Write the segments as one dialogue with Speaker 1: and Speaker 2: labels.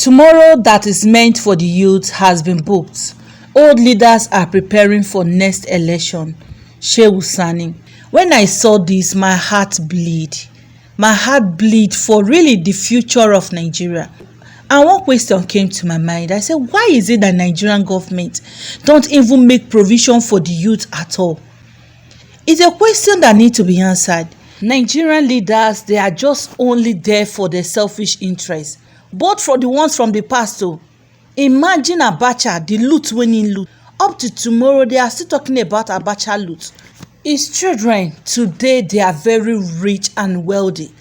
Speaker 1: Tomorrow that is meant for the youth has been booked. Old leaders are preparing for next election. Shehu Sani. When I saw this, my heart bleed. My heart bleed for really the future of Nigeria. And one question came to my mind. I said, why is it that Nigerian government don't even make provision for the youth at all? It's a question that needs to be answered. Nigerian leaders, they are just only there for their selfish interests. But for the ones from the past too. Imagine Abacha, the loot winning loot. Up to tomorrow, they are still talking about Abacha loot. His children, today they are very rich and wealthy.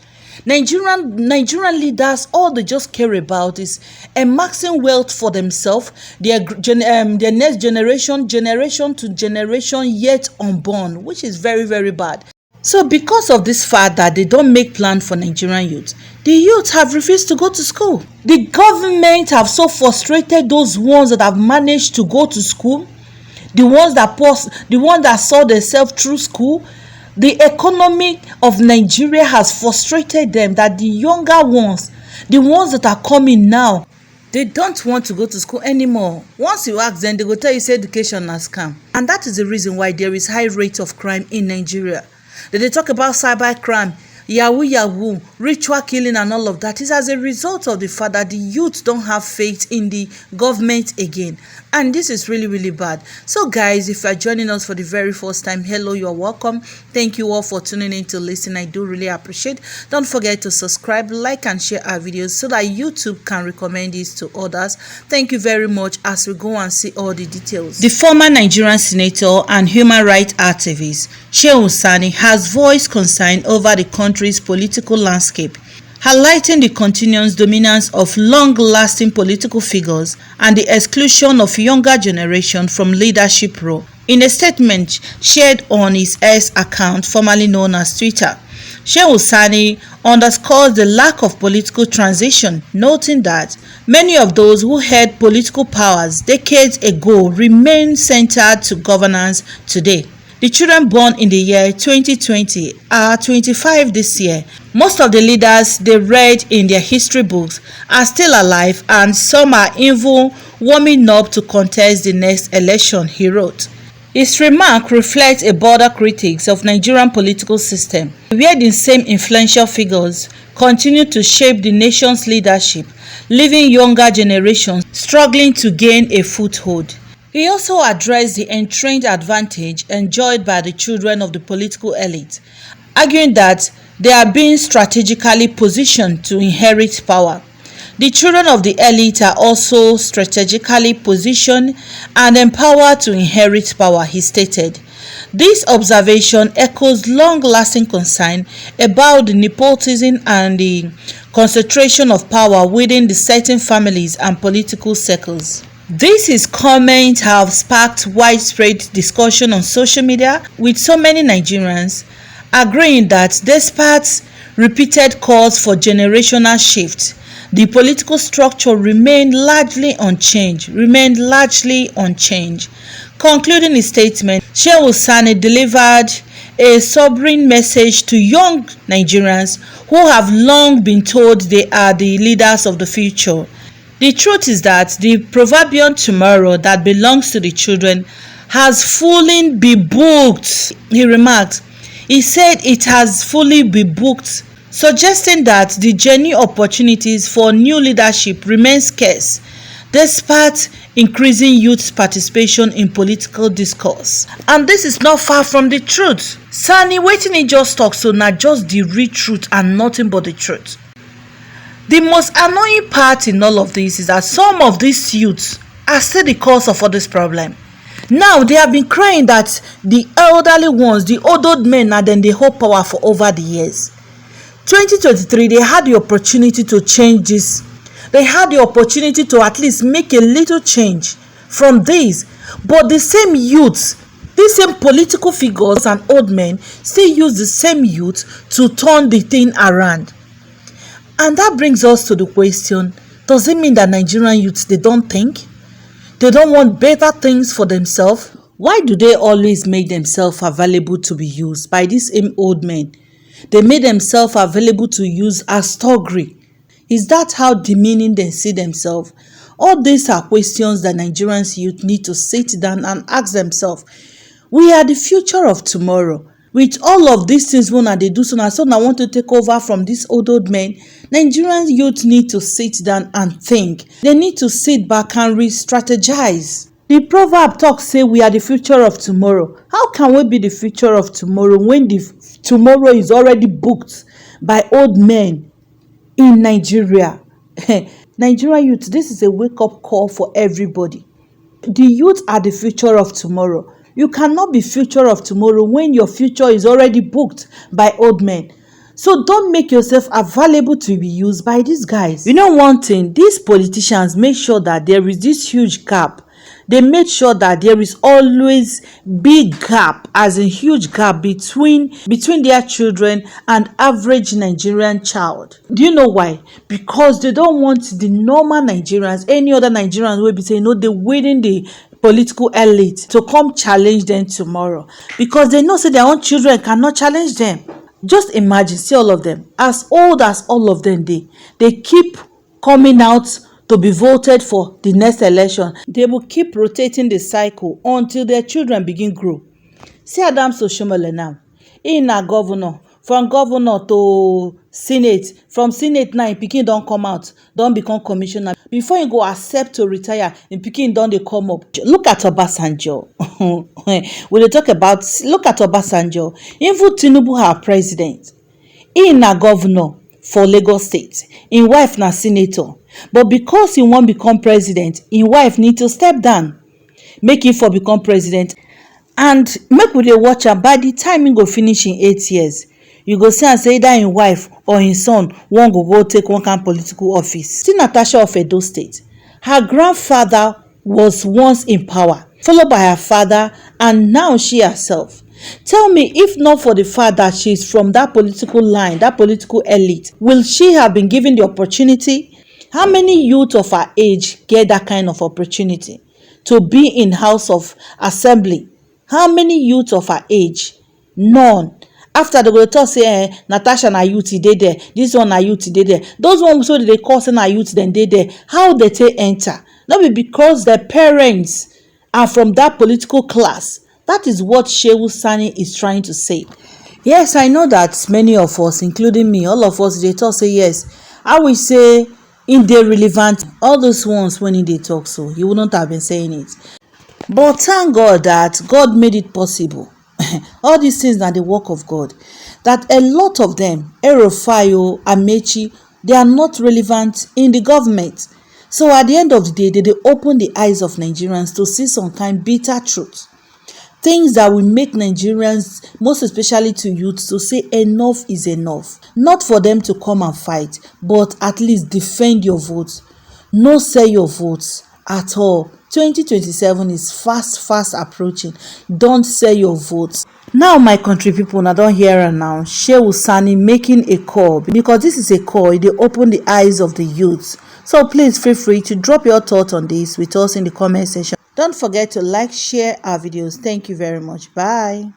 Speaker 1: Nigerian leaders, all they just care about is amassing wealth for themselves, their next generation to generation yet unborn, which is very, very bad. So because of this fact that they don't make plan for Nigerian youth, the youth have refused to go to school. The government have so frustrated those ones that have managed to go to school, the ones that saw themselves through school. The economy of Nigeria has frustrated them that the younger ones, the ones that are coming now, they don't want to go to school anymore. Once you ask them, they will tell you say education has scam. And that is the reason why there is high rate of crime in Nigeria. They talk about cyber crime, yahoo, ritual killing and all of that. Is as a result of the fact that the youth don't have faith in the government again. And this is really, really bad. So guys, if you are joining us for the very first time, hello, you're welcome. Thank you all for tuning in to listen. I do really appreciate. Don't forget to subscribe, like and share our videos so that YouTube can recommend this to others. Thank you very much as we go and see all the details. The former Nigerian senator and human rights activist Shehu Sani has voiced concern over the country's political landscape, highlighting the continuous dominance of long-lasting political figures and the exclusion of younger generation from leadership role. In a statement shared on his X account, formerly known as Twitter, Shehu Sani underscores the lack of political transition, noting that many of those who held political powers decades ago remain centered to governance today. The children born in the year 2020 are 25 this year. Most of the leaders they read in their history books are still alive, and some are even warming up to contest the next election, he wrote. His remark reflects a broader critiques of Nigerian political system, where the same influential figures continue to shape the nation's leadership, leaving younger generations struggling to gain a foothold. He also addressed the entrenched advantage enjoyed by the children of the political elite, arguing that they are being strategically positioned to inherit power. The children of the elite are also strategically positioned and empowered to inherit power, he stated. This observation echoes long-lasting concern about the nepotism and the concentration of power within the certain families and political circles. His comments have sparked widespread discussion on social media, with so many Nigerians agreeing that despite repeated calls for generational shift, the political structure remained largely unchanged. Concluding his statement, Shehu Sani delivered a sobering message to young Nigerians who have long been told they are the leaders of the future. The truth is that the proverbial tomorrow that belongs to the children has fully been booked, he remarked. He said it has fully been booked, suggesting that the genuine opportunities for new leadership remain scarce, despite increasing youth participation in political discourse. And this is not far from the truth. Sani, wetin he just talk so na just the real truth and nothing but the truth. The most annoying part in all of this is that some of these youths are still the cause of all this problem. Now they have been crying that the elderly ones, the old men, are then they hold power for over the years. 2023, they had the opportunity to change this. They had the opportunity to at least make a little change from this. But the same youths, these same political figures and old men still use the same youth to turn the thing around. And that brings us to the question, does it mean that Nigerian youths, they don't think? They don't want better things for themselves? Why do they always make themselves available to be used by these same old men? They made themselves available to use as thuggery. Is that how demeaning they see themselves? All these are questions that Nigerians youth need to sit down and ask themselves. We are the future of tomorrow. With all of these things when they do so now want to take over from these old men, Nigerian youth need to sit down and think. They need to sit back and re-strategize. The proverb talks say we are the future of tomorrow. How can we be the future of tomorrow when the tomorrow is already booked by old men in Nigeria? Nigerian youth, this is a wake-up call for everybody. The youth are the future of tomorrow. You cannot be future of tomorrow when your future is already booked by old men. So don't make yourself available to be used by these guys. You know one thing, these politicians make sure that there is this huge gap. They made sure that there is always big gap, as in huge gap between their children and average Nigerian child. Do you know why? Because they don't want the normal Nigerians, any other Nigerians will be saying, no, they're waiting the political elite to come challenge them tomorrow. Because they know say their own children cannot challenge them. Just imagine, see all of them, as old as all of them, they keep coming out to be voted for the next election. They will keep rotating the cycle until their children begin grow. See Adams Oshomole now. He na governor. From governor to senate. From senate now, pikin don come out, don become commissioner. Before he go accept to retire, in pikin don dey come up. Look at Obasanjo. When they talk about, look at Obasanjo. Even Tinubu, her president. He na governor for Lagos State. His wife na senator. But because he won't become president, his wife need to step down. Make him for become president. And make we dey watch am. By the time he go finish in 8 years, you go see and say either his wife or his son one go take one kind political office. See Natasha of Edo State. Her grandfather was once in power, followed by her father, and now she herself. Tell me, if not for the fact that she is from that political line, that political elite, will she have been given the opportunity? How many youth of her age get that kind of opportunity to be in House of Assembly? How many youth of her age? None. After they go talk say Natasha na youth dey there, this one na youth dey there. Those ones so they call say na youth then dey there. How they take enter? Not be because their parents are from that political class. That is what Shehu Sani is trying to say. Yes, I know that many of us, including me, all of us, they talk say yes. I will say in the relevant, all those ones when they talk so, he wouldn't have been saying it. But thank God that God made it possible. All these things are the work of God. That a lot of them, Erofayo, Amechi, they are not relevant in the government. So at the end of the day, they open the eyes of Nigerians to see some kind bitter truth. Things that will make Nigerians, most especially to youth, to say enough is enough. Not for them to come and fight, but at least defend your votes. No sell your votes at all. 2027 is fast approaching. Don't sell your votes. Now my country people, now don't hear her now. Shehu Sani making a call, because this is a call. They open the eyes of the youths. So please feel free to drop your thoughts on this with us in the comment section. Don't forget to like, share our videos. Thank you very much. Bye.